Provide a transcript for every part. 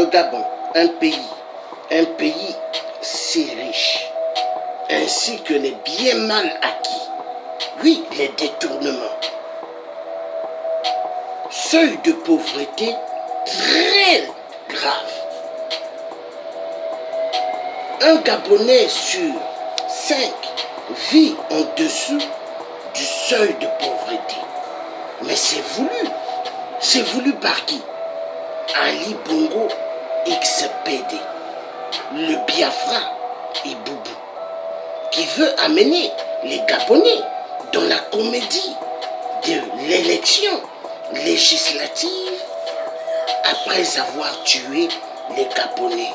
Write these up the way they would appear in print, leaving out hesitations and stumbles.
Le Gabon, un pays si riche, ainsi que les biens mal acquis. Oui, les détournements. Seuil de pauvreté très grave. Un Gabonais sur 5 vit en dessous du seuil de pauvreté. Mais c'est voulu. C'est voulu par qui? Ali Bongo XPD, le Biafra et Boubou, qui veut amener les Gabonais dans la comédie de l'élection législative après avoir tué les Gabonais.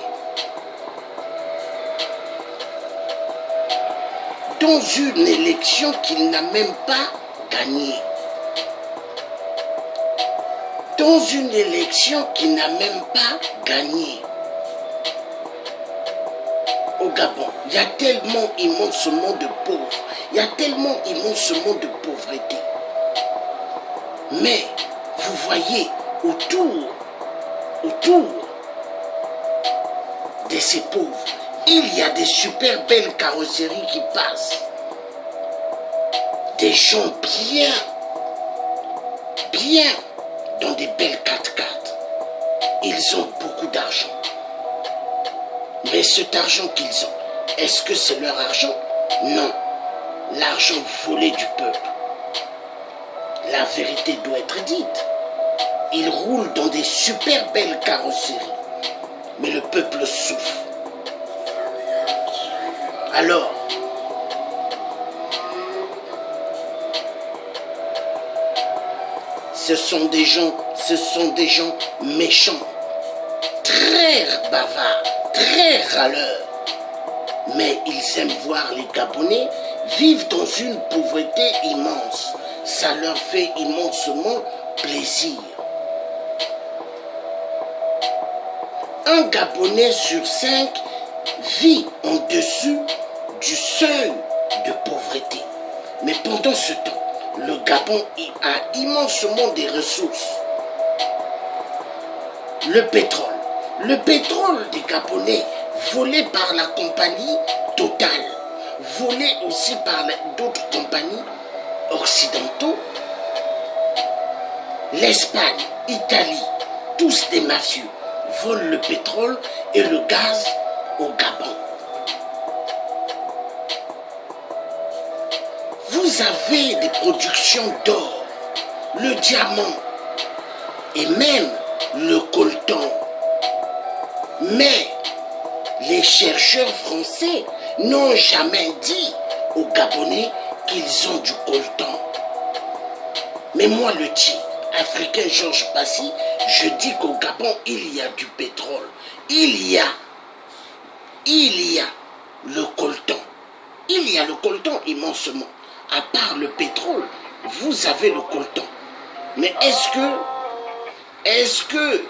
Dans une élection qu'il n'a même pas gagnée. Dans une élection qu'il n'a même pas gagnée. Au Gabon, il y a tellement immensément de pauvres, il y a tellement immensément de pauvreté. Mais vous voyez autour de ces pauvres, il y a des super belles carrosseries qui passent. Des gens bien dans des belles 4x4. Ils ont beaucoup d'argent. Mais cet argent qu'ils ont, est-ce que c'est leur argent? Non. L'argent volé du peuple. La vérité doit être dite. Ils roulent dans des super belles carrosseries. Mais le peuple souffre. Alors, ce sont des gens méchants, très bavards, très râleurs. Mais ils aiment voir les Gabonais vivre dans une pauvreté immense. Ça leur fait immensement plaisir. Un Gabonais sur 5 vit en dessous du seuil de pauvreté. Mais pendant ce temps, le Gabon a immensement des ressources. Le pétrole des Gabonais, volé par la compagnie Total, volé aussi par d'autres compagnies occidentaux, l'Espagne, l'Italie, tous des mafieux, volent le pétrole et le gaz au Gabon. Vous avez des productions d'or, le diamant et même le coltan. Mais les chercheurs français n'ont jamais dit aux Gabonais qu'ils ont du coltan. Mais moi le dis, africain Georges Passy, je dis qu'au Gabon, il y a du pétrole. Il y a le coltan. Il y a le coltan immensement. À part le pétrole, vous avez le coltan. Mais est-ce que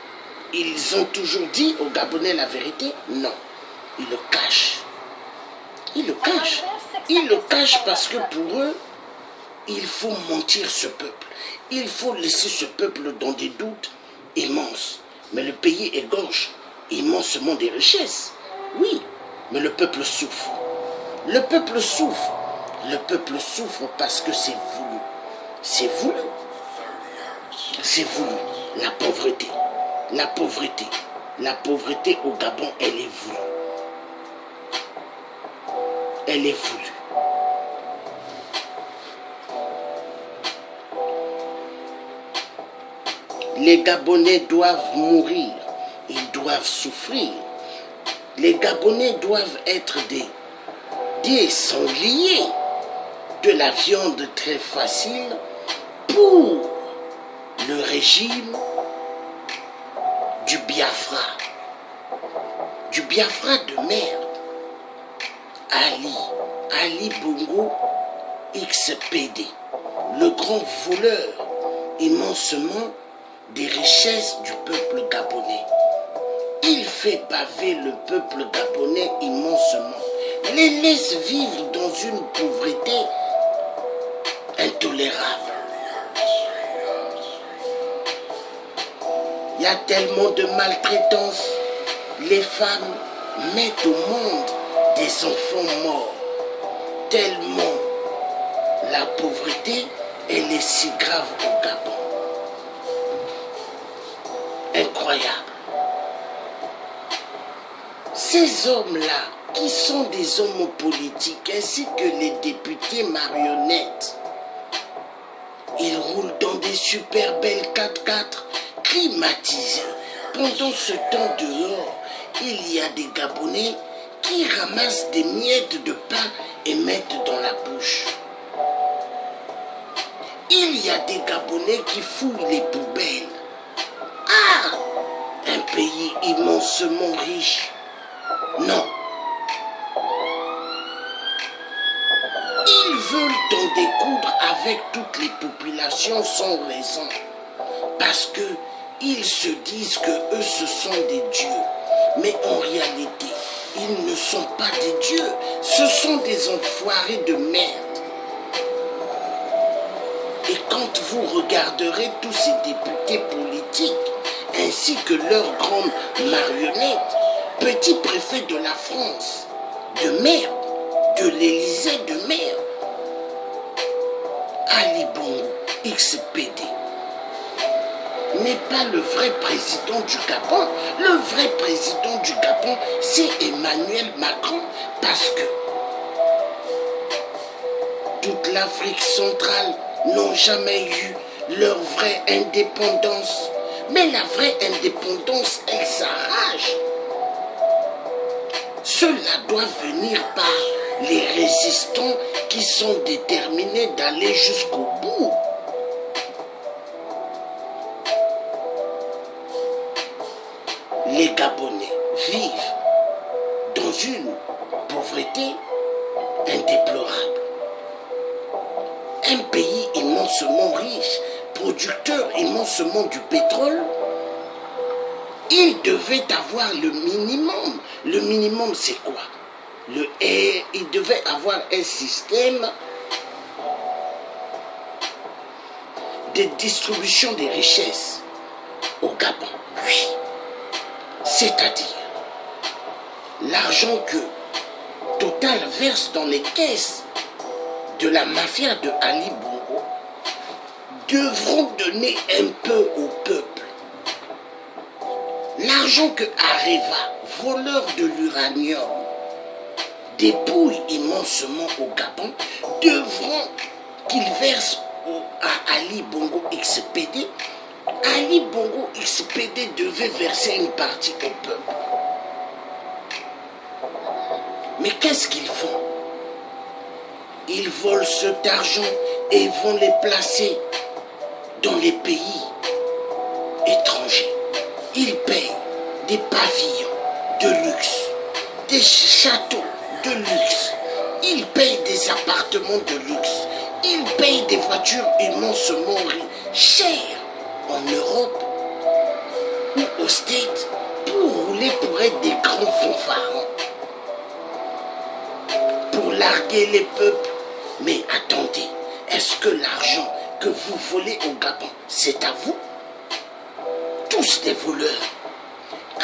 ils ont toujours dit aux Gabonais la vérité? Non. Ils le cachent. Ils le cachent. Ils le cachent parce que pour eux, il faut mentir ce peuple. Il faut laisser ce peuple dans des doutes immenses. Mais le pays égorge immensement des richesses. Oui, mais le peuple souffre. Le peuple souffre. Le peuple souffre parce que c'est voulu. C'est voulu. C'est voulu. La pauvreté. La pauvreté. La pauvreté au Gabon, elle est voulue. Elle est voulue. Les Gabonais doivent mourir. Ils doivent souffrir. Les Gabonais doivent être des sangliers. De la viande très facile pour le régime du Biafra. Du Biafra de merde. Ali Bongo XPD, le grand voleur immensement des richesses du peuple gabonais. Il fait baver le peuple gabonais immensement. Les laisse vivre dans une pauvreté intolérable. Il y a tellement de maltraitance les femmes mettent au monde des enfants morts, tellement la pauvreté, elle est si grave au Gabon. Incroyable. Ces hommes-là, qui sont des hommes politiques, ainsi que les députés marionnettes, ils roulent dans des super belles 4x4 climatisées. Pendant ce temps dehors, il y a des Gabonais qui ramassent des miettes de pain et mettent dans la bouche. Il y a des Gabonais qui fouillent les poubelles. Ah! Un pays immensement riche. Non. Ils veulent en découdre avec toutes les populations sans raison. Parce que ils se disent que eux ce sont des dieux. Mais en réalité, ils ne sont pas des dieux. Ce sont des enfoirés de merde. Et quand vous regarderez tous ces députés politiques, ainsi que leurs grandes marionnettes, petits préfets de la France, de merde, de l'Élysée de merde, Ali Bongo, XPD, n'est pas le vrai président du Gabon. Le vrai président du Gabon, c'est Emmanuel Macron, parce que toute l'Afrique centrale n'ont jamais eu leur vraie indépendance. Mais la vraie indépendance, elle s'arrache. Cela doit venir par les résistants qui sont déterminés d'aller jusqu'au bout. Les Gabonais vivent dans une pauvreté indéplorable. Un pays immensement riche, producteur immensement du pétrole, il devait avoir le minimum. Le minimum, c'est quoi? Il devait avoir un système de distribution des richesses au Gabon. Oui. C'est-à-dire l'argent que Total verse dans les caisses de la mafia de Ali Bongo devront donner un peu au peuple. L'argent que Areva, voleur de l'uranium, dépouille immensement au Gabon, devront qu'il verse à Ali Bongo XPD. Ali Bongo XPD devait verser une partie au peuple. Mais qu'est-ce qu'ils font? Ils volent cet argent et vont les placer dans les pays étrangers. Ils payent des pavillons de luxe, des châteaux de luxe. Ils payent des appartements de luxe. Ils payent des voitures immensement chères en Europe ou aux States pour rouler pour être des grands fanfarons. Pour larguer les peuples. Mais attendez, est-ce que l'argent que vous volez au Gabon, c'est à vous? Tous des voleurs.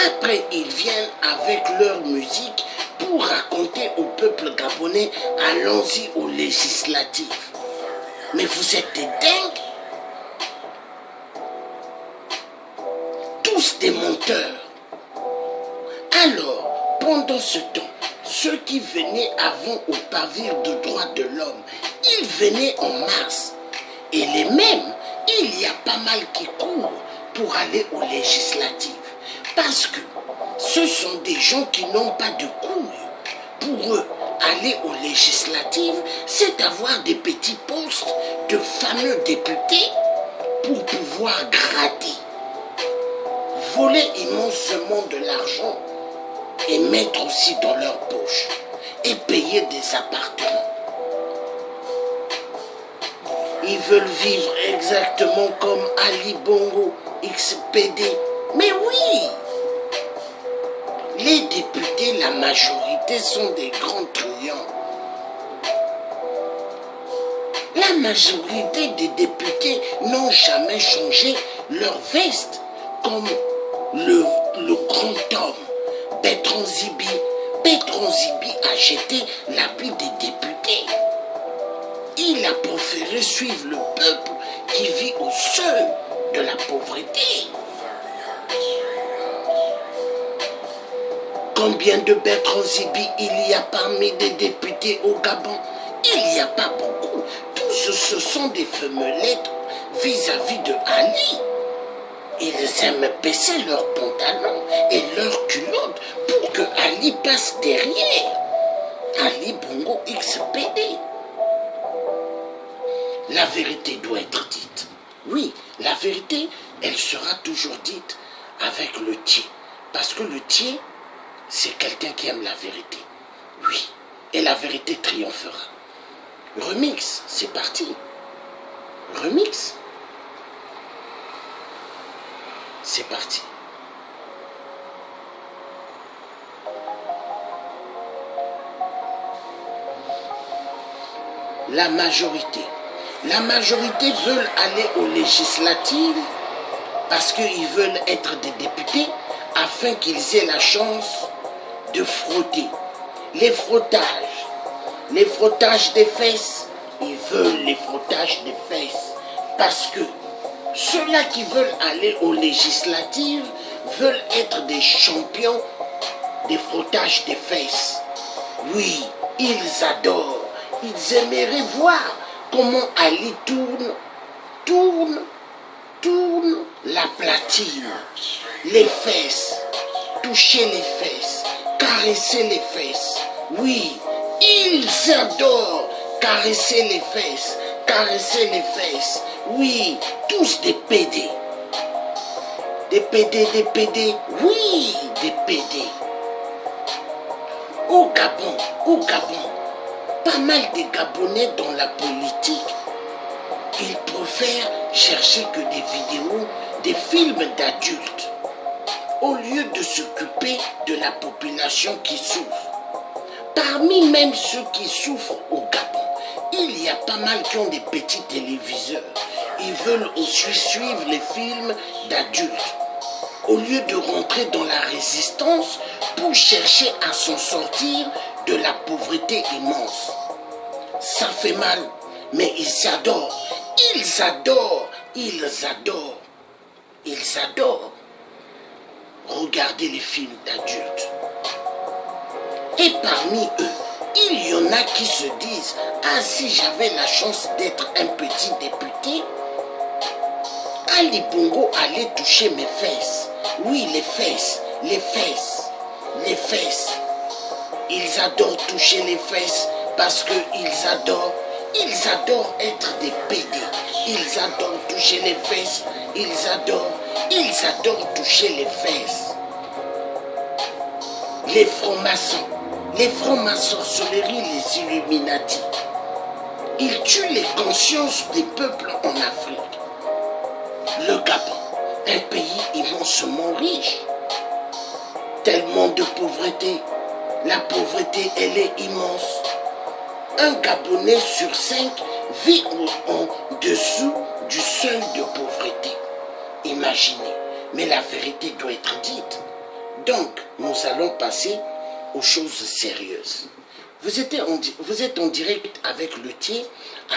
Après, ils viennent avec leur musique pour raconter au peuple gabonais, allons-y aux législatives. Mais vous êtes des dingues. Tous des menteurs. Alors, pendant ce temps, ceux qui venaient avant au pavillon de droits de l'homme, ils venaient en masse. Et les mêmes, il y a pas mal qui courent pour aller aux législatives. Parce que ce sont des gens qui n'ont pas de couilles. Pour eux, aller aux législatives, c'est avoir des petits postes de fameux députés pour pouvoir gratter, voler immensement de l'argent et mettre aussi dans leur poche et payer des appartements. Ils veulent vivre exactement comme Ali Bongo, XPD. Mais oui! Les députés, la majorité, sont des grands truands. La majorité des députés n'ont jamais changé leur veste comme le grand homme. Bertrand Zibi. Bertrand Zibi a jeté l'habit des députés. Il a préféré suivre le peuple qui vit au seuil de la pauvreté. Combien de Bertrand Zibi il y a parmi des députés au Gabon? Il n'y a pas beaucoup. Tous ce sont des femelettes vis-à-vis de Ali. Ils aiment baisser leurs pantalons et leurs culottes pour que Ali passe derrière. Ali Bongo XPD. La vérité doit être dite. Oui, la vérité, elle sera toujours dite avec le tiers. Parce que le tiers, c'est quelqu'un qui aime la vérité. Oui, et la vérité triomphera. Remix, c'est parti. Remix. C'est parti. La majorité. La majorité veulent aller aux législatives parce qu'ils veulent être des députés afin qu'ils aient la chance de frotter. Les frottages des fesses, ils veulent les frottages des fesses parce que ceux-là qui veulent aller aux législatives veulent être des champions des frottages des fesses. Oui, ils adorent, ils aimeraient voir comment Ali tourne la platine, les fesses, toucher les fesses, caresser les fesses. Oui, ils adorent caresser les fesses, caresser les fesses. Oui, tous des PD. Des PD, oui, des PD. Au Gabon, pas mal de Gabonais dans la politique, ils préfèrent chercher que des vidéos, des films d'adultes, au lieu de s'occuper de la population qui souffre. Parmi même ceux qui souffrent au Gabon, il y a pas mal qui ont des petits téléviseurs. Ils veulent aussi suivre les films d'adultes, au lieu de rentrer dans la résistance pour chercher à s'en sortir de la pauvreté immense. Ça fait mal, mais ils adorent. Regarder les films d'adultes. Et parmi eux, il y en a qui se disent, ah, si j'avais la chance d'être un petit député, Ali Bongo allait toucher mes fesses. Oui, les fesses. Ils adorent toucher les fesses parce qu'ils adorent être des PD. Ils adorent toucher les fesses. Ils adorent toucher les fesses. Les francs-maçonneries, les Illuminati. Ils tuent les consciences des peuples en Afrique. Le Gabon, un pays immensement riche. Tellement de pauvreté. La pauvreté, elle est immense. Un Gabonais sur 5 vit en dessous du seuil de pauvreté. Imaginez. Mais la vérité doit être dite. Donc, nous allons passer aux choses sérieuses. Vous êtes en direct avec le tiers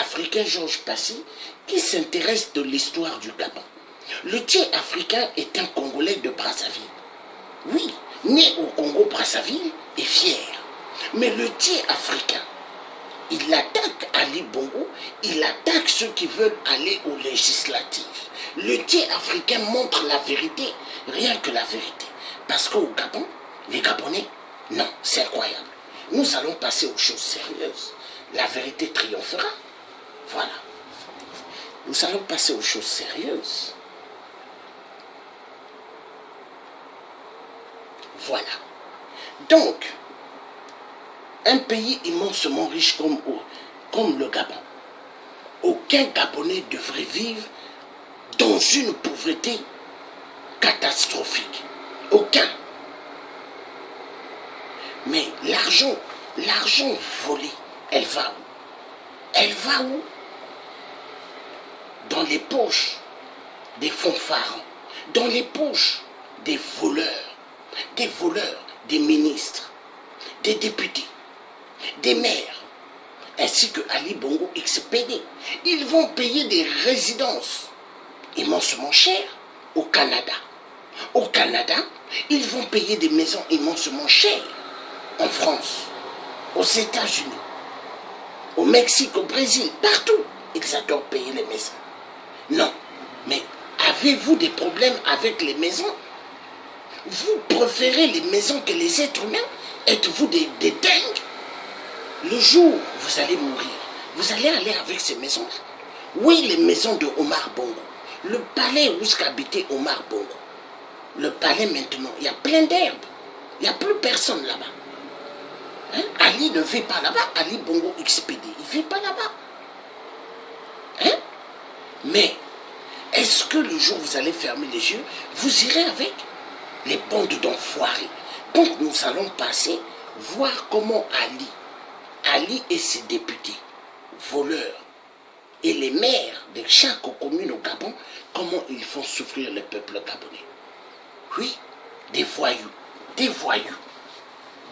africain Georges Passy qui s'intéresse de l'histoire du Gabon. Le tiers africain est un Congolais de Brazzaville. Oui, né au Congo-Brazzaville et fier. Mais le tiers africain, il attaque Ali Bongo, il attaque ceux qui veulent aller aux législatives. Le tiers africain montre la vérité, rien que la vérité. Parce qu'au Gabon, les Gabonais, non, c'est incroyable. Nous allons passer aux choses sérieuses. La vérité triomphera. Voilà. Nous allons passer aux choses sérieuses. Voilà. Donc, un pays immensement riche comme le Gabon, aucun Gabonais devrait vivre dans une pauvreté catastrophique. Aucun. Mais l'argent volé, elle va où? Elle va où? Dans les poches des fanfarons, dans les poches des voleurs, des ministres, des députés, des maires, ainsi que Ali Bongo XPD. Ils vont payer des résidences immensement chères au Canada. Au Canada, ils vont payer des maisons immensement chères. En France, aux États-Unis, au Mexique, au Brésil, partout, ils adorent payer les maisons. Non, mais avez-vous des problèmes avec les maisons? Vous préférez les maisons que les êtres humains? Êtes-vous des dingues? Le jour où vous allez mourir, vous allez aller avec ces maisons-là. Oui, les maisons de Omar Bongo. Le palais où habitait Omar Bongo. Le palais maintenant, il y a plein d'herbes. Il n'y a plus personne là-bas. Hein? Ali ne vit pas là-bas. Ali Bongo XPD, il ne vit pas là-bas. Hein? Mais, est-ce que le jour où vous allez fermer les yeux, vous irez avec les bandes d'enfoirés? Donc nous allons passer, voir comment Ali et ses députés, voleurs, et les maires de chaque commune au Gabon, comment ils font souffrir le peuple gabonais. Oui, des voyous,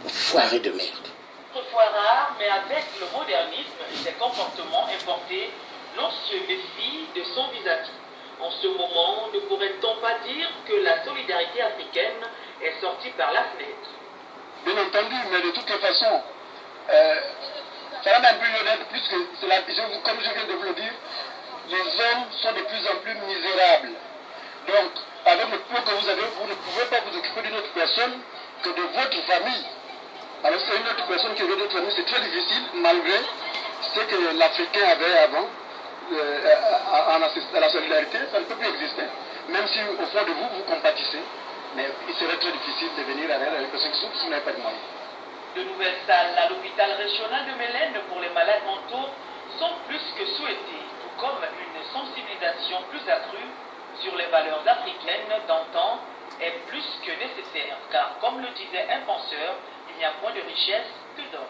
enfoirés de merde. Autrefois rare, mais avec le modernisme et ses comportements importés, l'on se méfie de son vis-à-vis. En ce moment, ne pourrait-on pas dire que la solidarité africaine est sortie par la fenêtre? Bien entendu, mais de toutes les façons, ça va un peu honnête, puisque comme je viens de vous le dire, les hommes sont de plus en plus misérables. Donc, avec le peu que vous avez, vous ne pouvez pas vous occuper d'une autre personne que de votre famille. Alors c'est une autre personne qui est de votre famille, c'est très difficile, malgré ce que l'Africain avait avant, à la solidarité, ça ne peut plus exister. Même si au fond de vous, vous compatissez, mais il serait très difficile de venir à l'aide avec personne qui souffre si vous n'avez pas de moyens. De nouvelles salles à l'hôpital régional de Mélène pour les malades mentaux sont plus que souhaitées, tout comme une sensibilisation plus accrue sur les valeurs africaines d'antan est plus que nécessaire, car comme le disait un penseur, il n'y a point de richesse que d'or.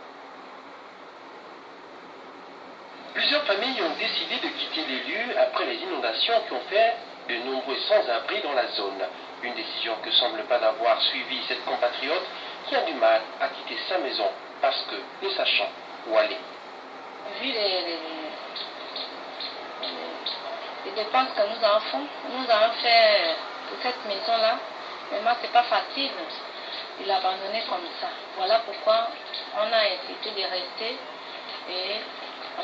Plusieurs familles ont décidé de quitter les lieux après les inondations qui ont fait de nombreux sans-abri dans la zone. Une décision que semble pas avoir suivi cette compatriote qui a du mal à quitter sa maison parce que ne sachant où aller. Vu les dépenses que nous avons fait pour cette maison-là, vraiment c'est pas facile de l'abandonner comme ça. Voilà pourquoi on a essayé de rester et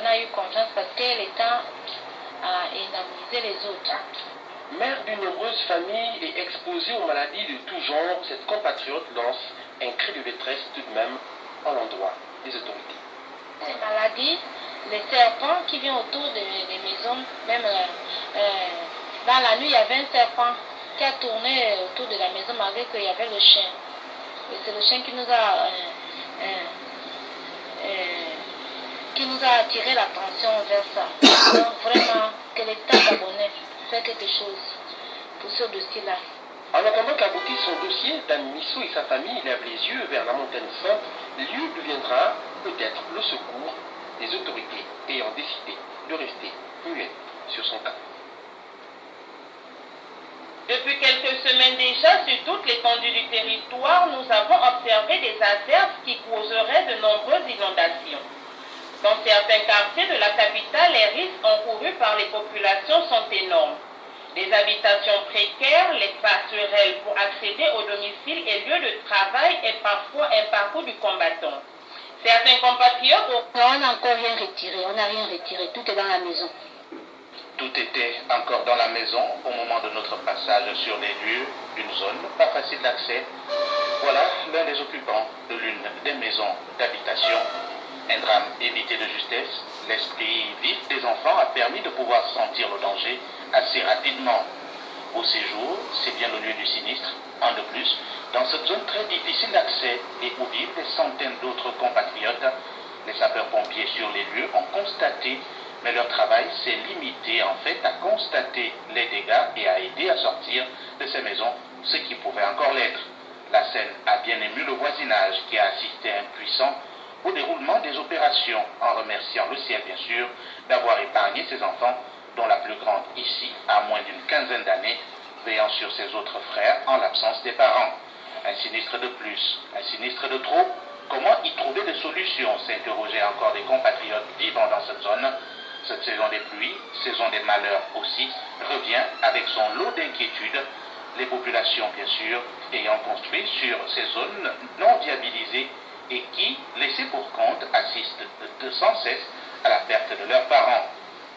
on a eu confiance parce que l'État a indemnisé les autres. Mère d'une nombreuse famille et exposée aux maladies de tout genre, cette compatriote lance un cri de détresse tout de même à l'endroit des autorités. Ces maladies, les serpents qui viennent autour des maisons, même dans la nuit, il y avait un serpent qui a tourné autour de la maison malgré qu'il y avait le chien. Et c'est le chien qui nous a attiré l'attention vers ça. Donc vraiment, que l'État gabonais fait quelque chose pour ce dossier-là. En attendant qu'aboutit son dossier, Dan Misso et sa famille lèvent les yeux vers la montagne sainte, lieu deviendra peut-être le secours des autorités ayant décidé de rester muettes sur son cas. Depuis quelques semaines déjà, sur toute l'étendue du territoire, nous avons observé des averses qui causeraient de nombreuses inondations. Dans certains quartiers de la capitale, les risques encourus par les populations sont énormes. Des habitations précaires, les passerelles pour accéder au domicile et lieux de travail et parfois un parcours du combattant. Certains compatriotes On n'a encore rien retiré, on n'a rien retiré, tout est dans la maison. Tout était encore dans la maison au moment de notre passage sur les lieux d'une zone pas facile d'accès. Voilà l'un des occupants de l'une des maisons d'habitation. Un drame évité de justesse. L'esprit vif des enfants a permis de pouvoir sentir le danger assez rapidement. Au séjour, c'est bien le lieu du sinistre, un de plus, dans cette zone très difficile d'accès et où vivent des centaines d'autres compatriotes. Les sapeurs-pompiers sur les lieux ont constaté, mais leur travail s'est limité en fait à constater les dégâts et à aider à sortir de ces maisons ce qui pouvait encore l'être. La scène a bien ému le voisinage qui a assisté impuissant au déroulement des opérations, en remerciant le ciel bien sûr d'avoir épargné ses enfants, dont la plus grande ici a moins d'une quinzaine d'années, veillant sur ses autres frères en l'absence des parents. Un sinistre de plus, un sinistre de trop. Comment y trouver des solutions, s'interrogeaient encore des compatriotes vivant dans cette zone. Cette saison des pluies, saison des malheurs aussi, revient avec son lot d'inquiétudes. Les populations, bien sûr, ayant construit sur ces zones non viabilisées et qui, laissées pour compte, assistent sans cesse à la perte de leurs parents.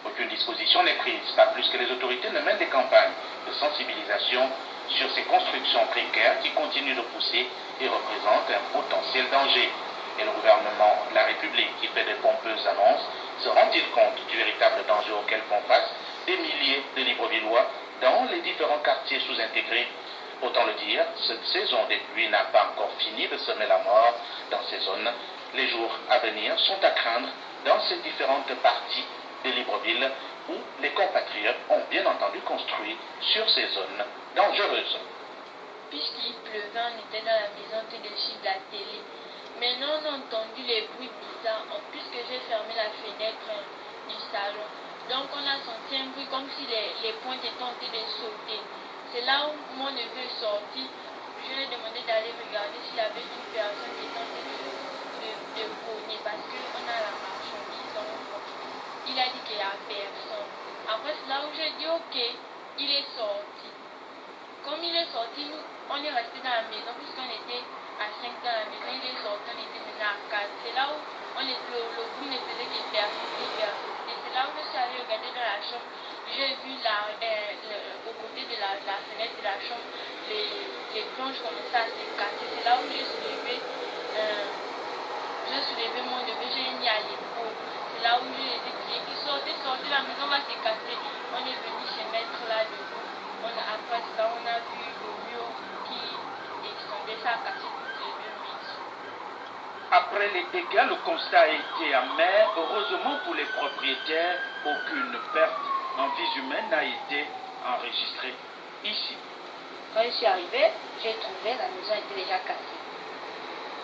Aucune disposition n'est prise, pas plus que les autorités ne mènent des campagnes de sensibilisation sur ces constructions précaires qui continuent de pousser et représentent un potentiel danger. Et le gouvernement de la République, qui fait des pompeuses annonces, se rend-il compte du véritable danger auquel font face des milliers de Librevillois dans les différents quartiers sous-intégrés? Autant le dire, cette saison des pluies n'a pas encore fini de semer la mort dans ces zones. Les jours à venir sont à craindre dans ces différentes parties de Libreville où les compatriotes ont bien entendu construit sur ces zones dangereuses. Puisqu'il pleuvait, on était dans la maison tout de suite de la télé. Maintenant, on a entendu les bruits bizarres, puisque j'ai fermé la fenêtre du salon. Donc, on a senti un bruit comme si les pointes étaient en train de sauter. C'est là où mon neveu est sorti. Je lui ai demandé d'aller regarder s'il y avait une personne qui était en train de cogner, parce qu'on a la marchandise en fond. Il a dit qu'il n'y a personne. Après, c'est là où j'ai dit, ok, il est sorti. Comme il est sorti, nous, on est resté dans la maison, puisqu'on était à 5 dans la maison, il est sorti, on était maintenant à 4. C'est là où le bruit ne faisait que persister. C'est là où je suis allée regarder dans la chambre. J'ai vu au côté de la fenêtre de la chambre, les planches commençaient à se casser. C'est là où j'ai soulevé mon neveu, j'ai mis à l'épaule. C'est là où j'ai dit qu'il sortait, la maison va se casser. On est venu se mettre là debout. Après ça, on a vu le mur qui descendait, ça a cassé toutes les deux maisons. Après les dégâts, le constat a été amer. Heureusement pour les propriétaires, aucune perte en vie humaine n'a été enregistrée ici. Quand je suis arrivée, j'ai trouvé la maison était déjà cassée.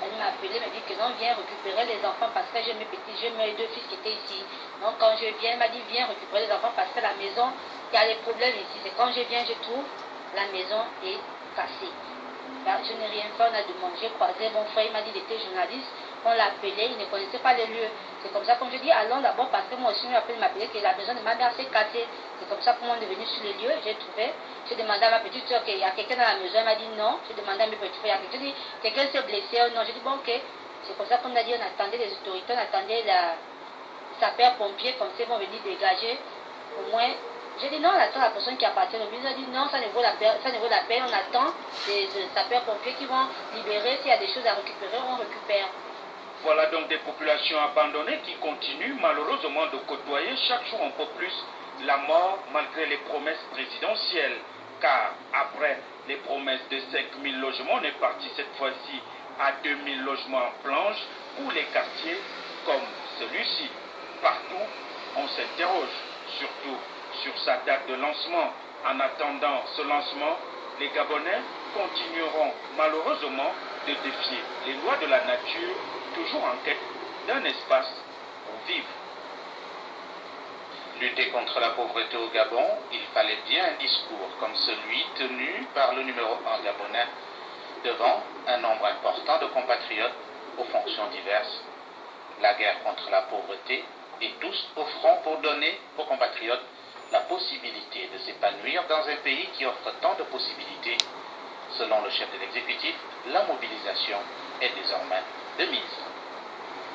Elle m'a appelé, m'a dit que non, viens récupérer les enfants parce que j'ai mes deux fils qui étaient ici. Donc quand je viens, elle m'a dit viens récupérer les enfants parce que la maison, il y a des problèmes ici. C'est quand je viens, je trouve la maison est cassée. Là, je n'ai rien fait, on a demandé, j'ai croisé mon frère, il m'a dit qu'il était journaliste, on l'a appelé, il ne connaissait pas les lieux. C'est comme ça qu'on je dis allons d'abord parce que moi aussi je m'appelait que la maison de ma mère s'est cassée. C'est comme ça qu'on est venu sur les lieux, j'ai trouvé, j'ai demandé à ma petite soeur qu'il y a quelqu'un dans la maison, elle m'a dit non, j'ai demandé à mes petits frères, j'ai dit quelqu'un s'est blessé ou non, j'ai dit bon ok, c'est comme ça qu'on a dit on attendait les autorités, on attendait la sapeur-pompier, comme ça ils vont venir dégager, au moins. J'ai dit non, on attend la personne qui appartient au business. J'ai dit non, ça ne vaut la peine, on attend les sapeurs-pompiers qui vont libérer, s'il y a des choses à récupérer, on récupère. Voilà donc des populations abandonnées qui continuent malheureusement de côtoyer chaque jour un peu plus la mort malgré les promesses présidentielles. Car après les promesses de 5000 logements, on est parti cette fois-ci à 2000 logements en planche pour les quartiers comme celui-ci. Partout, on s'interroge, surtout sur sa date de lancement. En attendant ce lancement, les Gabonais continueront malheureusement de défier les lois de la nature, toujours en quête d'un espace pour vivre. Lutter contre la pauvreté au Gabon, il fallait bien un discours comme celui tenu par le numéro 1 gabonais devant un nombre important de compatriotes aux fonctions diverses. La guerre contre la pauvreté et tous au front pour donner aux compatriotes la possibilité de s'épanouir dans un pays qui offre tant de possibilités. Selon le chef de l'exécutif, la mobilisation est désormais de mise.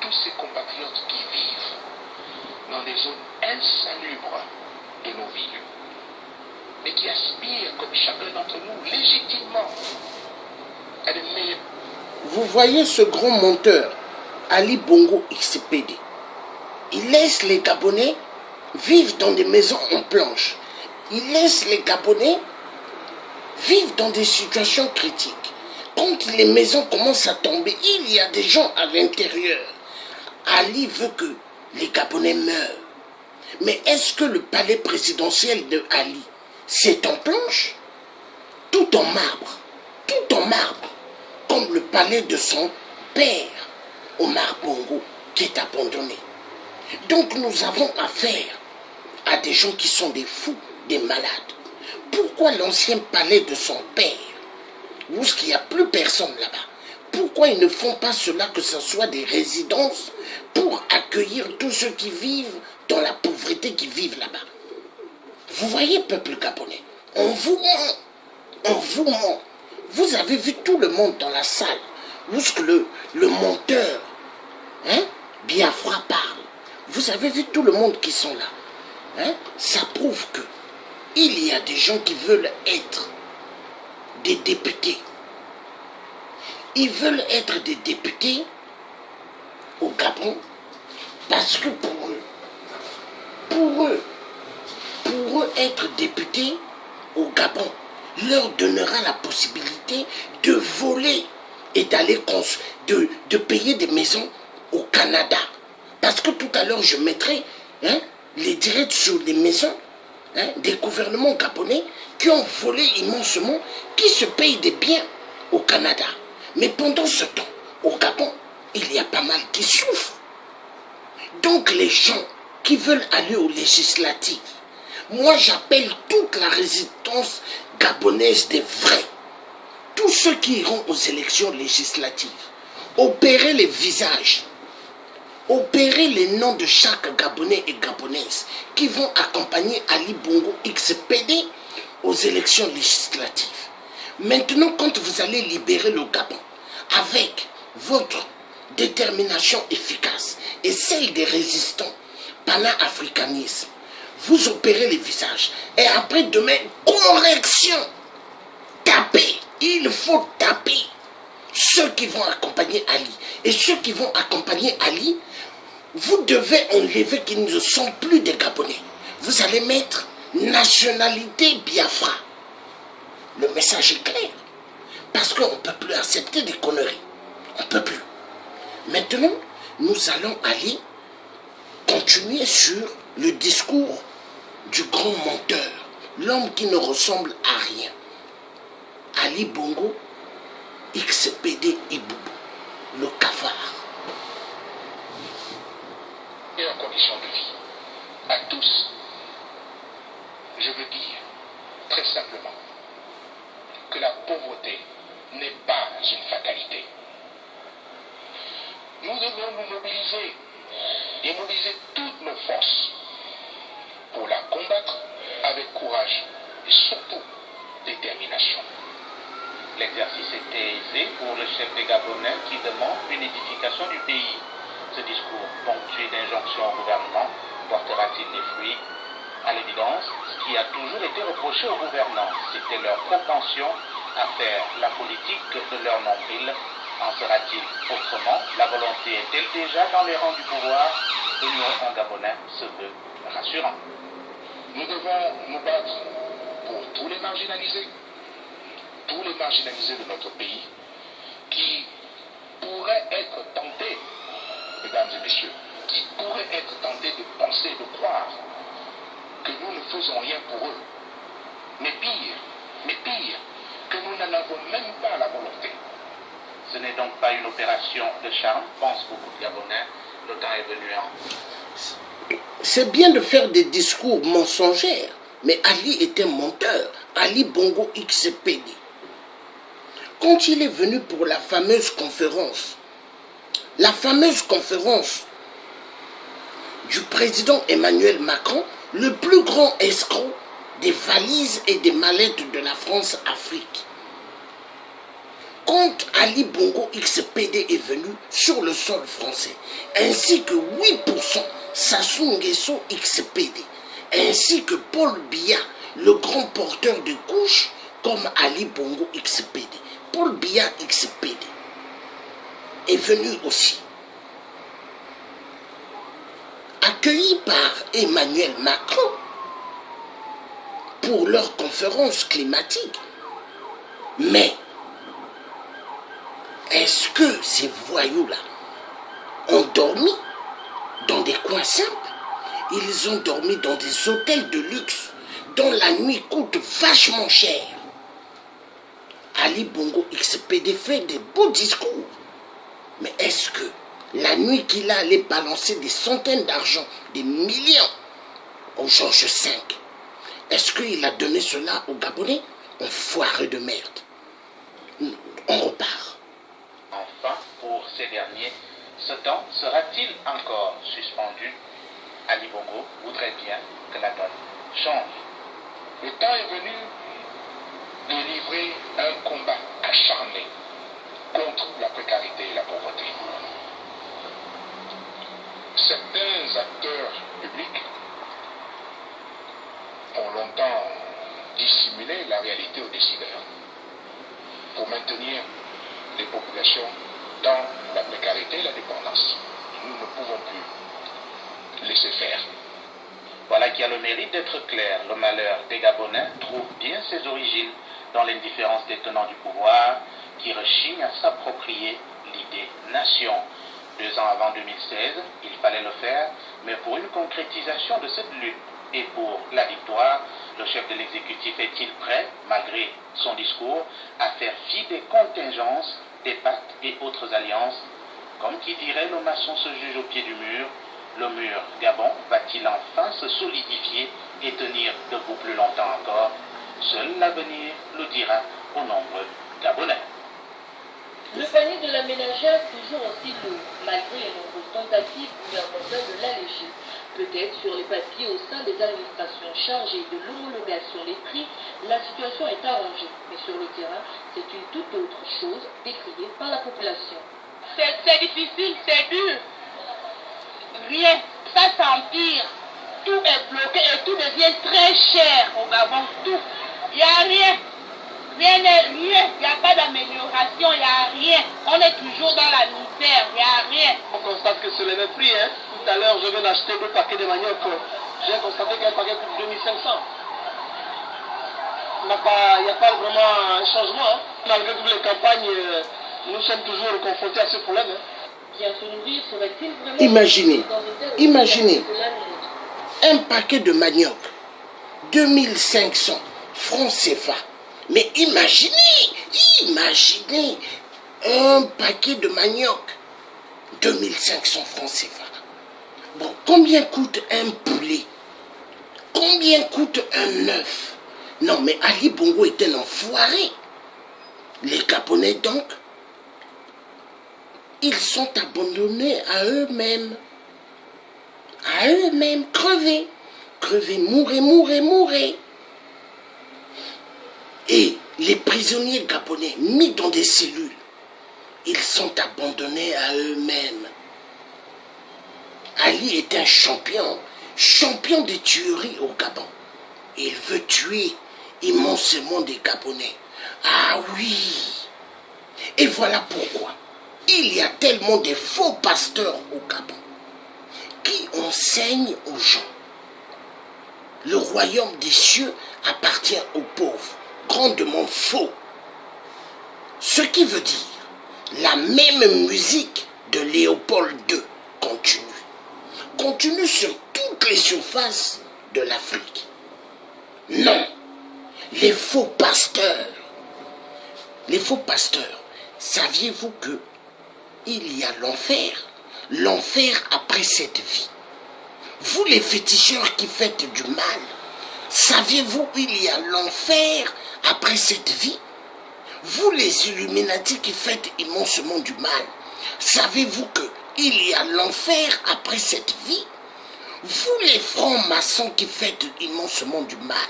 Tous ces compatriotes qui vivent dans des zones insalubres de nos villes, mais qui aspirent, comme chacun d'entre nous, légitimement à de meilleurs. Vous voyez ce grand monteur, Ali Bongo XPD. Il laisse les Gabonais vivent dans des maisons en planche. Ils laissent les Gabonais vivre dans des situations critiques. Quand les maisons commencent à tomber, il y a des gens à l'intérieur. Ali veut que les Gabonais meurent. Mais est-ce que le palais présidentiel de Ali, c'est en planche? Tout en marbre. Tout en marbre. Comme le palais de son père, Omar Bongo, qui est abandonné. Donc nous avons affaire à des gens qui sont des fous, des malades. Pourquoi l'ancien palais de son père, où il n'y a plus personne là-bas. Pourquoi ils ne font pas cela, que ce soit des résidences pour accueillir tous ceux qui vivent dans la pauvreté, qui vivent là-bas? Vous voyez, peuple gabonais, on vous ment, on vous ment. Vous avez vu tout le monde dans la salle, où le monteur, Biafra parle. Vous avez vu tout le monde qui sont là. Ça prouve que il y a des gens qui veulent être des députés. Ils veulent être des députés au Gabon parce que pour eux être députés au Gabon leur donnera la possibilité de voler et d'aller de payer des maisons au Canada. Parce que tout à l'heure je mettrai les directs sur les maisons des gouvernements gabonais qui ont volé immensement, qui se payent des biens au Canada. Mais pendant ce temps, au Gabon, il y a pas mal qui souffrent. Donc les gens qui veulent aller aux législatives, moi j'appelle toute la résistance gabonaise des vrais, tous ceux qui iront aux élections législatives, opérer les visages, opérer les noms de chaque Gabonais et Gabonaise qui vont accompagner Ali Bongo XPD aux élections législatives. Maintenant, quand vous allez libérer le Gabon avec votre détermination efficace et celle des résistants panafricanisme, vous opérez les visages. Et après demain, correction. Tapez. Il faut taper ceux qui vont accompagner Ali. Et ceux qui vont accompagner Ali, vous devez enlever qu'ils ne sont plus des Gabonais. Vous allez mettre nationalité Biafra. Le message est clair. Parce qu'on ne peut plus accepter des conneries. On ne peut plus. Maintenant, nous allons aller continuer sur le discours du grand menteur, l'homme qui ne ressemble à rien. Ali Bongo, XPD Iboubou, le cafard. Et en condition de vie, à tous, je veux dire très simplement que la pauvreté n'est pas une fatalité. Nous devons nous mobiliser et mobiliser toutes nos forces pour la combattre avec courage et surtout détermination. L'exercice était aisé pour le chef des Gabonais qui demande une édification du pays. Ce discours ponctué d'injonctions au gouvernement portera-t-il des fruits? À l'évidence, ce qui a toujours été reproché aux gouvernants, c'était leur propension à faire la politique de leur nombril. En sera-t-il autrement? La volonté est-elle déjà dans les rangs du pouvoir? L'union en Gabonais se veut rassurant. Nous devons nous battre pour tous les marginalisés de notre pays qui pourraient être tentés, mesdames et messieurs, qui pourraient être tentés de penser, de croire que nous ne faisons rien pour eux. Mais pire, que nous n'en avons même pas la volonté. Ce n'est donc pas une opération de charme, pensent beaucoup de Gabonais. Le temps est venu. C'est bien de faire des discours mensongers, mais Ali était menteur. Ali Bongo XPD. Quand il est venu pour la fameuse conférence du président Emmanuel Macron, le plus grand escroc des valises et des mallettes de la France-Afrique. Quand Ali Bongo XPD est venu sur le sol français, ainsi que 8% Sassou Nguesso XPD, ainsi que Paul Biya, le grand porteur de couches, comme Ali Bongo XPD. Paul Biya XPD est venu aussi. Accueilli par Emmanuel Macron pour leur conférence climatique. Mais est-ce que ces voyous-là ont dormi dans des coins simples? Ils ont dormi dans des hôtels de luxe dont la nuit coûte vachement cher. Ali Bongo XPD fait des beaux discours. Mais est-ce que la nuit qu'il a allé balancer des centaines d'argent, des millions au Georges V, est-ce qu'il a donné cela aux Gabonais? Enfoiré de merde. on repart. Enfin, pour ces derniers, ce temps sera-t-il encore suspendu? Ali Bongo voudrait bien que la donne change. Le temps est venu de livrer un combat acharné contre la précarité et la pauvreté. Certains acteurs publics ont longtemps dissimulé la réalité aux décideurs pour maintenir les populations dans la précarité et la dépendance. Nous ne pouvons plus laisser faire. Voilà qui a le mérite d'être clair. Le malheur des Gabonais trouve bien ses origines dans l'indifférence des tenants du pouvoir qui rechignent à s'approprier l'idée nation. 2 ans avant 2016, il fallait le faire, mais pour une concrétisation de cette lutte et pour la victoire, le chef de l'exécutif est-il prêt, malgré son discours, à faire fi des contingences, des pactes et autres alliances? Comme qui dirait, le maçon se juge au pied du mur. Le mur Gabon va-t-il enfin se solidifier et tenir debout plus longtemps encore? Seul l'avenir le dira aux nombreux Gabonais. Le panier de la ménagère toujours aussi lourd, malgré les nombreuses tentatives gouvernementales de l'alléger. Peut-être sur les papiers au sein des administrations chargées de l'homologation des prix, la situation est arrangée. Mais sur le terrain, c'est une toute autre chose décriée par la population. C'est difficile, c'est dur. Rien, ça s'empire. Tout est bloqué et tout devient très cher au Gabon. Tout. Il n'y a rien. Rien, il n'y a pas d'amélioration, il n'y a rien. On est toujours dans la misère, il n'y a rien. On constate que c'est le même prix. Hein. Tout à l'heure, je viens d'acheter 2 paquets de manioc. J'ai constaté qu'un paquet coûte 2500. Il n'y a pas vraiment un changement. Hein. Malgré toutes les campagnes, nous sommes toujours confrontés à ce problème. Hein. Bien se nourrir serait-il vraiment... Imaginez, un paquet de manioc, 2500 francs CFA. Mais imaginez un paquet de manioc, 2500 francs CFA. Bon, combien coûte un poulet? Combien coûte un œuf? Non, mais Ali Bongo est un enfoiré. Les Gabonais, donc, ils sont abandonnés à eux-mêmes. À eux-mêmes, crever. Crever, mourir. Et les prisonniers gabonais mis dans des cellules, ils sont abandonnés à eux-mêmes. Ali est un champion des tueries au Gabon. Il veut tuer immensément des Gabonais. Ah oui! Et voilà pourquoi il y a tellement de faux pasteurs au Gabon qui enseignent aux gens. Le royaume des cieux appartient aux pauvres. Grandement faux. Ce qui veut dire la même musique de Léopold II continue sur toutes les surfaces de l'Afrique. Non, les faux pasteurs, saviez-vous que il y a l'enfer après cette vie? Vous les féticheurs qui faites du mal, saviez-vous il y a l'enfer après cette vie? Vous les Illuminati qui faites immensement du mal, savez-vous qu'il y a l'enfer après cette vie? Vous les francs-maçons qui faites immensement du mal,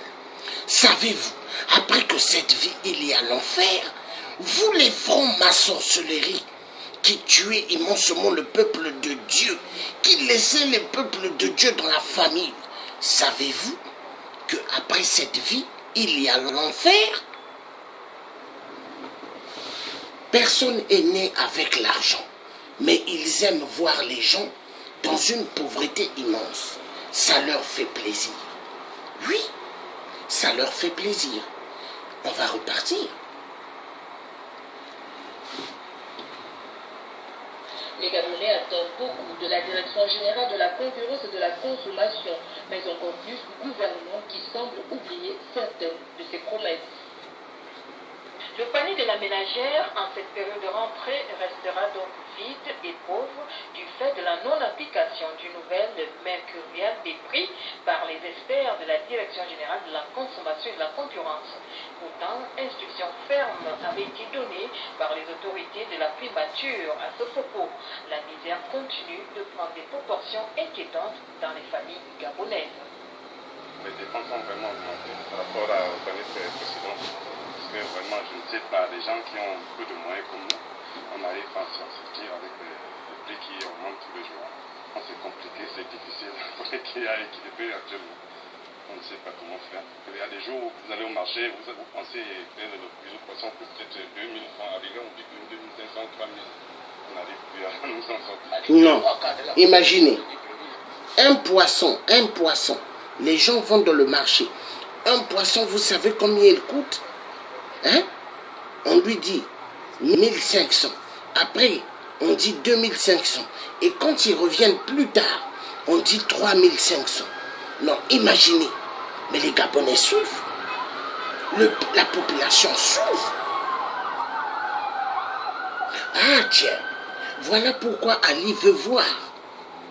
savez-vous après que cette vie il y a l'enfer? Vous les francs-maçons soleries qui tuaient immensement le peuple de Dieu, qui laissaient le peuple de Dieu dans la famille, savez-vous qu'après cette vie, il y a l'enfer? Personne n'est né avec l'argent, mais ils aiment voir les gens dans une pauvreté immense. Ça leur fait plaisir. Oui, ça leur fait plaisir. On va repartir. Les Gabonais attendent beaucoup de la Direction générale de la concurrence et de la consommation, mais encore plus du gouvernement qui semble oublier certaines de ses promesses. Le panier de la ménagère en cette période de rentrée restera donc vide et pauvre du fait de la non-application publication d'une nouvelle mercuriale décrite par les experts de la Direction générale de la consommation et de la concurrence. Pourtant, instruction ferme avait été donnée par les autorités de la primature à ce propos. La misère continue de prendre des proportions inquiétantes dans les familles gabonaises. Les dépenses ont vraiment augmenté par rapport aux années précédentes. Parce que vraiment, je ne sais pas, les gens qui ont peu de moyens comme nous, on arrive à s'en sortir avec les prix qui augmentent tous les jours. C'est compliqué, c'est difficile pour les clients à équilibrer actuellement. On ne sait pas comment faire. Il y a des jours où vous allez au marché, vous pensez que le prix du poisson peut être 2000 francs, arrivé, on dit que 2500, 3000. On n'arrive plus à nous en sortir. Non, imaginez, un poisson, les gens vont dans le marché. Un poisson, vous savez combien il coûte? Hein? On lui dit 1500. Après, on dit 2500. Et quand ils reviennent plus tard, on dit 3500. Non, imaginez. Mais les Gabonais souffrent. La population souffre. Ah tiens, voilà pourquoi Ali veut voir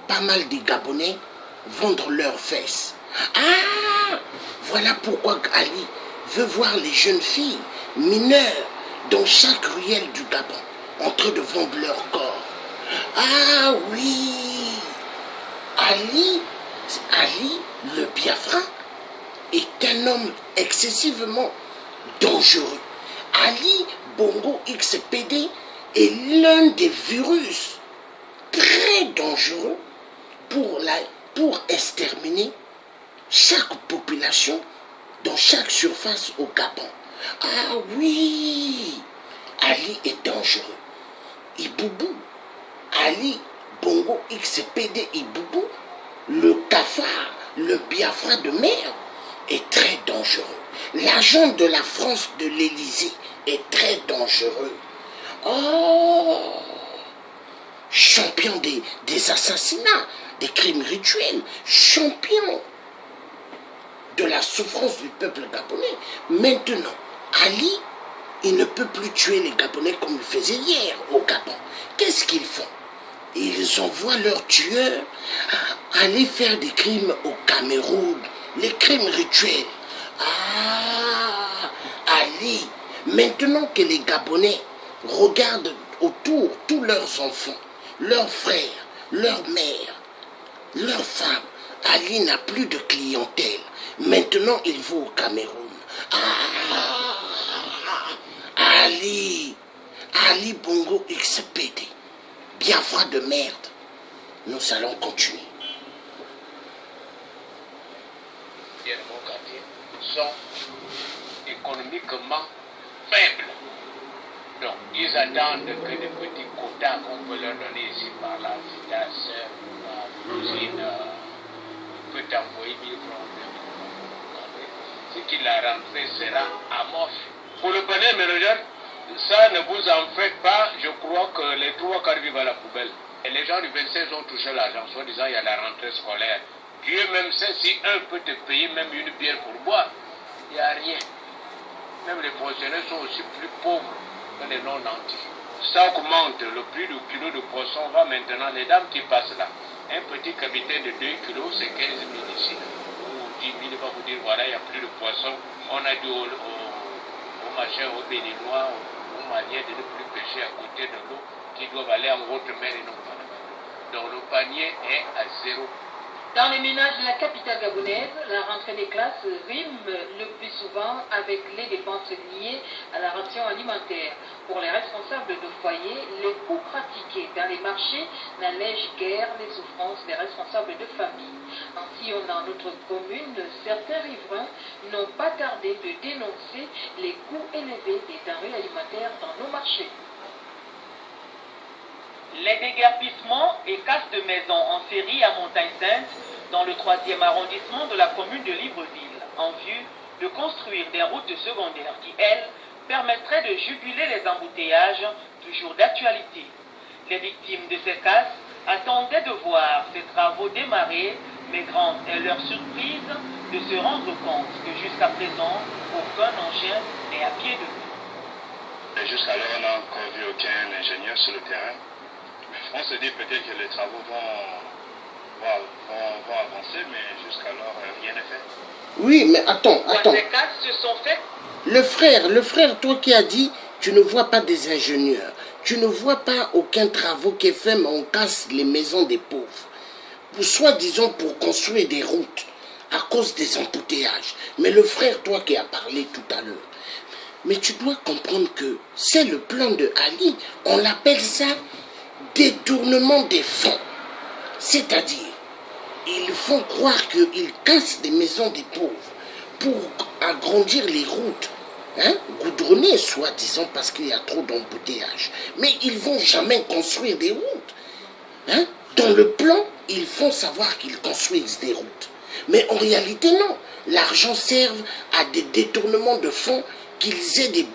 pas mal de Gabonais vendre leurs fesses. Ah, voilà pourquoi Ali veut voir les jeunes filles mineures dans chaque ruelle du Gabon en train de vendre leur corps. Ah oui, Ali le Biafra est un homme excessivement dangereux. Ali Bongo XPD est l'un des virus très dangereux pour exterminer chaque population dans chaque surface au Gabon. Ah oui, Ali est dangereux. Iboubou, Ali Bongo XPD Iboubou, le cafard, le Biafra de merde, est très dangereux. L'agent de la France de l'Élysée est très dangereux. Oh, champion des assassinats, des crimes rituels, champion de la souffrance du peuple gabonais. Maintenant, Ali, il ne peut plus tuer les Gabonais comme il faisait hier au Gabon. Qu'est-ce qu'ils font? Ils envoient leurs tueurs aller faire des crimes au Cameroun, les crimes rituels. Ah, Ali, maintenant que les Gabonais regardent autour tous leurs enfants, leurs frères, leurs mères, leurs femmes, Ali n'a plus de clientèle. Maintenant, il va au Cameroun. Ah, Ali Bongo XPD, Biafra de merde. Nous allons continuer. Sont économiquement faibles. Donc, ils attendent que des petits quotas qu'on peut leur donner ici par là, si ta soeur, l'usine peut t'envoyer 1000 francs, 2000 francs. Ce qui la rentrée sera amorphe. Pour le panier ménagère, ça ne vous en faites pas, je crois que les 3 quarts vivent à la poubelle. Et les gens du 26 ont touché l'argent, soit disant il y a la rentrée scolaire. Dieu même sait si un peut te payer même une bière pour boire, il n'y a rien. Même les fonctionnaires sont aussi plus pauvres que les non-nantis. Ça augmente, le prix du kilo de poisson va maintenant, les dames qui passent là. Un petit capitaine de 2 kilos, c'est 15 000 ici. Ou 10 000, va vous dire, voilà, il n'y a plus de poisson. On a dit aux machins, aux Béninois, aux Maliens de ne plus pêcher à côté de l'eau, qui doivent aller en haute mer et non pas là-bas. Donc le panier est à 0. Dans les ménages de la capitale gabonaise, la rentrée des classes rime le plus souvent avec les dépenses liées à la ration alimentaire. Pour les responsables de foyer, les coûts pratiqués dans les marchés n'allègent guère les souffrances des responsables de famille. En sillonnant notre commune, certains riverains n'ont pas tardé de dénoncer les coûts élevés des denrées alimentaires dans nos marchés. Les déguerpissements et casses de maisons en série à Montagne-Sainte, dans le 3e arrondissement de la commune de Libreville, en vue de construire des routes secondaires qui, elles, permettraient de juguler les embouteillages, toujours d'actualité. Les victimes de ces casses attendaient de voir ces travaux démarrer, mais grande est leur surprise de se rendre compte que jusqu'à présent, aucun engin n'est à pied d'eux. Jusqu'alors, on n'a encore vu aucun ingénieur sur le terrain. On se dit peut-être que les travaux vont alors rien n'est fait. Oui, mais attends. Ces cas se sont faits. Le frère, toi qui as dit, tu ne vois pas des ingénieurs, tu ne vois pas aucun travaux qui est fait, mais on casse les maisons des pauvres. Soi-disant pour construire des routes à cause des embouteillages. Mais le frère, toi qui as parlé tout à l'heure, mais tu dois comprendre que c'est le plan de Ali. On l'appelle ça détournement des fonds. C'est-à-dire, ils font croire qu'ils cassent des maisons des pauvres pour agrandir les routes, goudronnées, soi-disant, parce qu'il y a trop d'embouteillages. Mais ils ne vont jamais construire des routes. Dans le plan, ils font savoir qu'ils construisent des routes. Mais en réalité, non. L'argent sert à des détournements de fonds, qu'ils aient des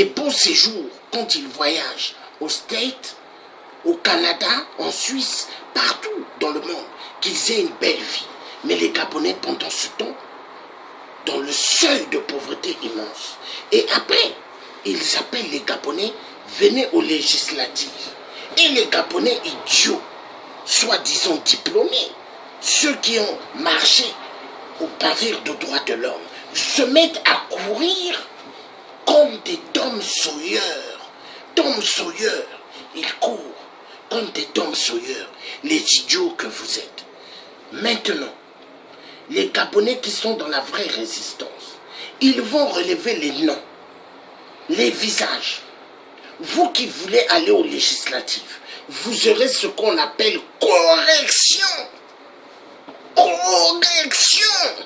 beaux séjours quand ils voyagent aux States, au Canada, en Suisse, partout dans le monde, qu'ils aient une belle vie. Mais les Gabonais, pendant ce temps, dans le seuil de pauvreté immense. Et après, ils appellent les Gabonais, venez aux législatives. Et les Gabonais idiots, soi-disant diplômés, ceux qui ont marché au pavillon de droits de l'homme, se mettent à courir comme des Tom Sawyer. Tom Sawyer, ils courent comme des Tom Sawyer, les idiots que vous êtes. Maintenant, les Gabonais qui sont dans la vraie résistance, ils vont relever les noms, les visages. Vous qui voulez aller aux législatives, vous aurez ce qu'on appelle correction. Correction.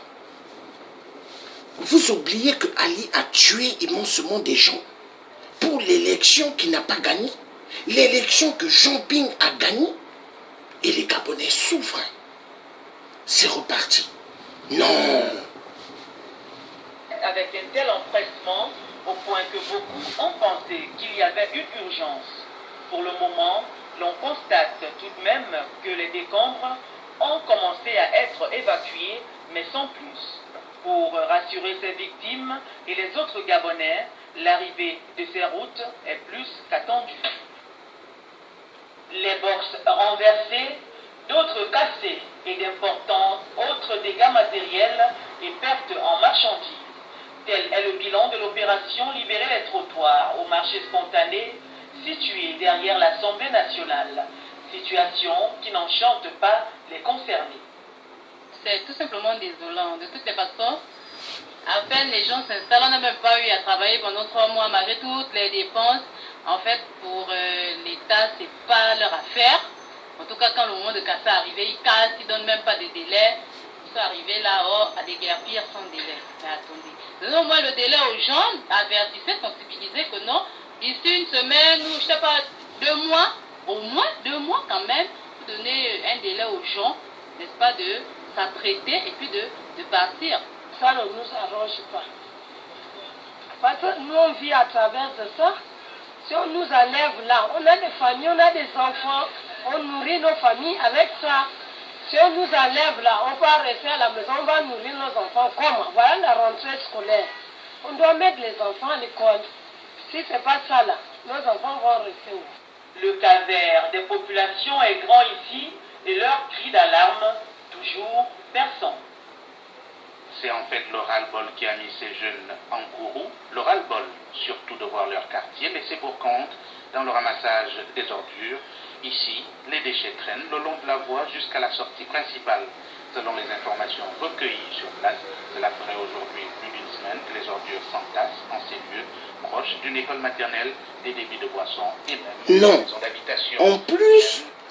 Vous oubliez que Ali a tué immensement des gens pour l'élection qu'il n'a pas gagnée. L'élection que Jean Ping a gagnée. Et les Gabonais souffrent. C'est reparti. Non. Avec un tel empressement, au point que beaucoup ont pensé qu'il y avait une urgence. Pour le moment, l'on constate tout de même que les décombres ont commencé à être évacués, mais sans plus. Pour rassurer ses victimes et les autres Gabonais, l'arrivée de ces routes est plus qu'attendue. Les bourses renversées, d'autres cassées et d'importants autres dégâts matériels et pertes en marchandises. Tel est le bilan de l'opération Libérer les trottoirs au marché spontané situé derrière l'Assemblée nationale. Situation qui n'enchante pas les concernés. C'est tout simplement désolant. De toutes les façons, à peine les gens s'installent, on n'a même pas eu à travailler pendant 3 mois malgré toutes les dépenses. En fait, pour l'État, c'est pas leur affaire. En tout cas, quand le moment de casser est arrivé, ils cassent, ils ne donnent même pas de délai. Ils sont arrivés là-haut à déguerpir sans délai. Mais attendez, donnons au moins le délai aux gens, avertissez, sensibilisez que non, d'ici une semaine ou je sais pas, 2 mois, au moins 2 mois quand même, vous donnez un délai aux gens, n'est-ce pas, de s'apprêter et puis de partir. Ça ne nous arrange pas. Parce que nous on vit à travers de ça. Si on nous enlève là, on a des familles, on a des enfants, on nourrit nos familles avec ça. Si on nous enlève là, on va rester à la maison, on va nourrir nos enfants. Comment? Voilà la rentrée scolaire. On doit mettre les enfants à l'école. Si ce n'est pas ça là, nos enfants vont rester où? Le calvaire des populations est grand ici et leur cri d'alarme toujours perçant. C'est en fait le ras-le-bol qui a mis ces jeunes en courroux, le ras-le-bol surtout de voir leur quartier laissé pour compte dans le ramassage des ordures. Ici, les déchets traînent le long de la voie jusqu'à la sortie principale. Selon les informations recueillies sur place, cela ferait aujourd'hui plus d'une semaine que les ordures s'entassent en ces lieux proches d'une école maternelle, des débits de boissons et même Non. des maisons d'habitation.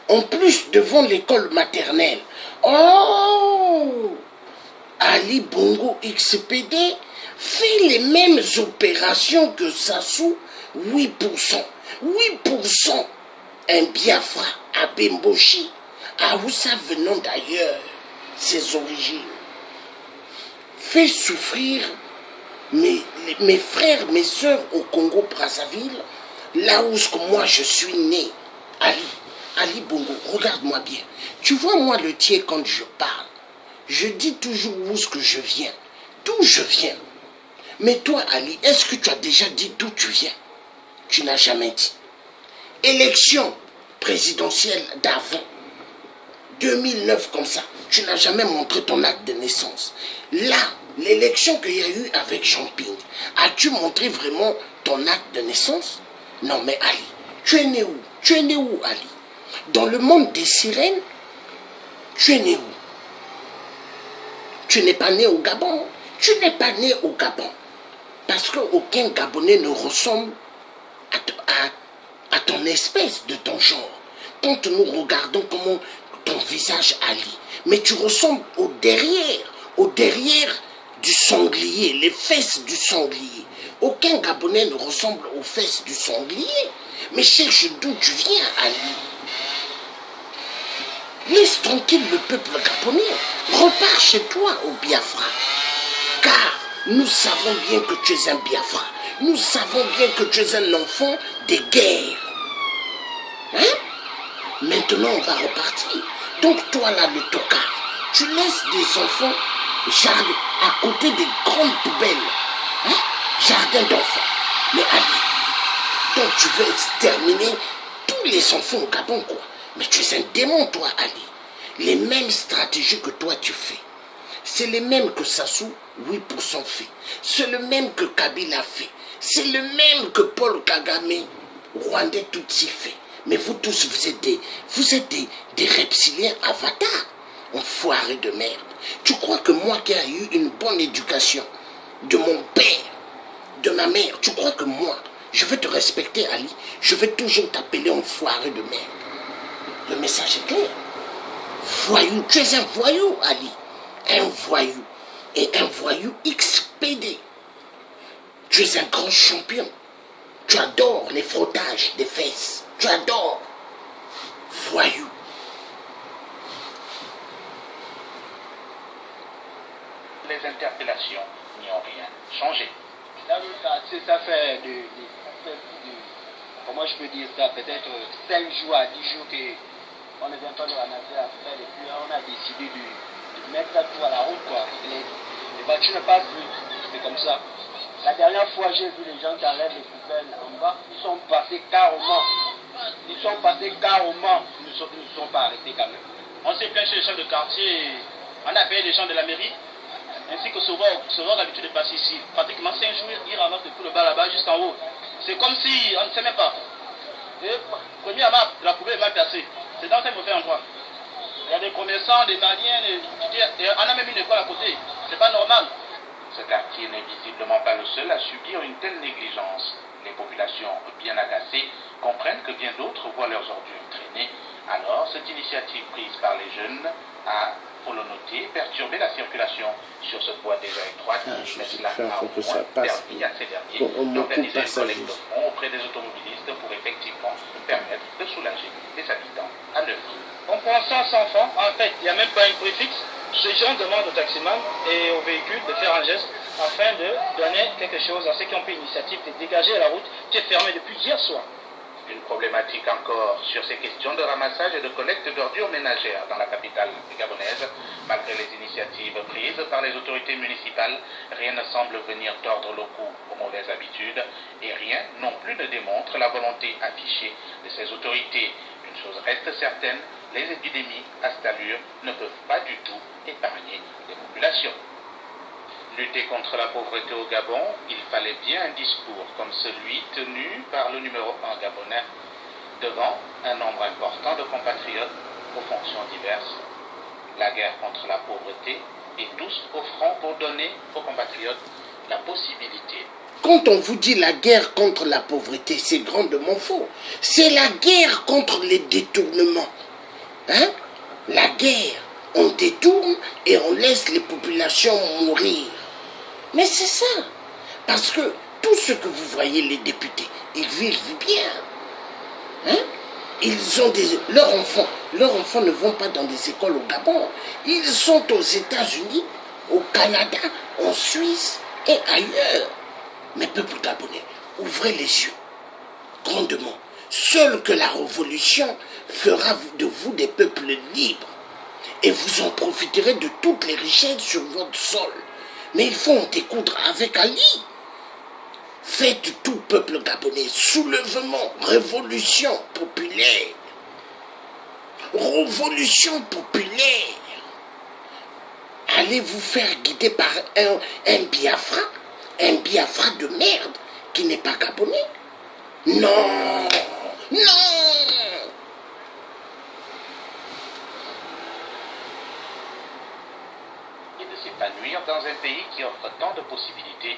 En plus, devant l'école maternelle. Oh! Ali Bongo XPD fait les mêmes opérations que Sassou, 8%. 8%. Un Biafra à Bemboshi, à Oussa venant d'ailleurs, ses origines. Fait souffrir mes frères, mes soeurs au Congo-Brazzaville, là où moi je suis né. Ali Bongo, regarde-moi bien. Tu vois moi le tien quand je parle. Je dis toujours où est-ce que je viens. D'où je viens. Mais toi, Ali, est-ce que tu as déjà dit d'où tu viens? Tu n'as jamais dit. Élection présidentielle d'avant, 2009 comme ça, tu n'as jamais montré ton acte de naissance. Là, l'élection qu'il y a eu avec Jean Ping, as-tu montré vraiment ton acte de naissance? Non mais Ali, tu es né où? Tu es né où Ali? Dans le monde des sirènes, tu es né où? Tu n'es pas né au Gabon. Tu n'es pas né au Gabon. Parce qu'aucun Gabonais ne ressemble à ton espèce, de ton genre. Quand nous regardons comment ton visage Ali, mais tu ressembles au derrière du sanglier, les fesses du sanglier. Aucun Gabonais ne ressemble aux fesses du sanglier. Mais cherche d'où tu viens, Ali. Laisse tranquille le peuple gabonais. Repars chez toi au Biafra. Car nous savons bien que tu es un Biafra. Nous savons bien que tu es un enfant des guerres. Hein? Maintenant, on va repartir. Donc toi là, le tocard, tu laisses des enfants à côté des grandes poubelles. Hein? Jardin d'enfants. Mais Ali, donc tu veux exterminer tous les enfants au Gabon, quoi. Mais tu es un démon, toi, Ali. Les mêmes stratégies que toi, tu fais. C'est les mêmes que Sassou, 8% fait. C'est le même que Kabila fait. C'est le même que Paul Kagame, Rwandais Tutsi fait. Mais vous tous, vous êtes des reptiliens avatars. Enfoirés de merde. Tu crois que moi qui ai eu une bonne éducation de mon père, de ma mère, tu crois que moi, je vais te respecter, Ali? Je vais toujours t'appeler enfoiré de merde. Le message est clair. Voyou, tu es un voyou, Ali. Un voyou. Et un voyou expédé. Tu es un grand champion. Tu adores les frottages des fesses. Tu adores. Voyou. Les interpellations n'y ont rien changé. Ça fait comment je peux dire ça, peut-être 5 jours à 10 jours qu'on est en train de ramasser à faire et puis on a décidé de mettre ça tout à la route, quoi. Les voitures ne passent plus, c'est comme ça. La dernière fois, j'ai vu les gens qui enlèvent les poubelles en bas, ils sont passés carrément. Ils ne sont pas arrêtés quand même. On s'est plaint chez les chefs de quartier, on a payé les gens de la mairie, ainsi que Sauveur a l'habitude de passer ici. Pratiquement 5 jours, il ramasse tout le bas là-bas jusqu'en haut. C'est comme si on ne sait même pas. Et premièrement, la poubelle est mal placée. C'est dans un mauvais endroit. Il y a des commerçants, des Maliens, et on a même une école à côté. C'est pas normal. Ce quartier n'est visiblement pas le seul à subir une telle négligence. Les populations bien agacées comprennent que bien d'autres voient leurs ordures traîner. Alors, cette initiative prise par les jeunes a, faut le noter, perturbé la circulation sur cette voie déjà étroite, mais cela a au moins permis à ces derniers d'organiser une collecte de fonds auprès des automobilistes pour effectivement permettre de soulager les habitants à Neuvry. On prend 100 enfants, en fait, il n'y a même pas une préfixe. Ces gens demandent au taximan et au véhicule de faire un geste afin de donner quelque chose à ceux qui ont pris l'initiative de dégager la route qui est fermée depuis hier soir. Une problématique encore sur ces questions de ramassage et de collecte d'ordures ménagères dans la capitale gabonaise. Malgré les initiatives prises par les autorités municipales, rien ne semble venir tordre le cou aux mauvaises habitudes et rien non plus ne démontre la volonté affichée de ces autorités. Une chose reste certaine, les épidémies à cette allure ne peuvent pas du tout épargner les populations. Lutter contre la pauvreté au Gabon, il fallait bien un discours comme celui tenu par le numéro 1 gabonais devant un nombre important de compatriotes aux fonctions diverses. La guerre contre la pauvreté et tous au front pour donner aux compatriotes la possibilité. Quand on vous dit la guerre contre la pauvreté, c'est grandement faux. C'est la guerre contre les détournements. Hein? La guerre, on détourne et on laisse les populations mourir. Mais c'est ça. Parce que tout ce que vous voyez, les députés, ils vivent bien. Hein? Ils ont leurs enfants ne vont pas dans des écoles au Gabon. Ils sont aux États-Unis, au Canada, en Suisse et ailleurs. Mais peuple gabonais, ouvrez les yeux grandement. Seule que la révolution fera de vous des peuples libres. Et vous en profiterez de toutes les richesses sur votre sol. Mais il faut en découdre avec Ali. Faites tout peuple gabonais, soulèvement, révolution populaire. révolution populaire. Allez vous faire guider par un Biafra de merde qui n'est pas gabonais. Non, non. Et de s'épanouir dans un pays qui offre tant de possibilités.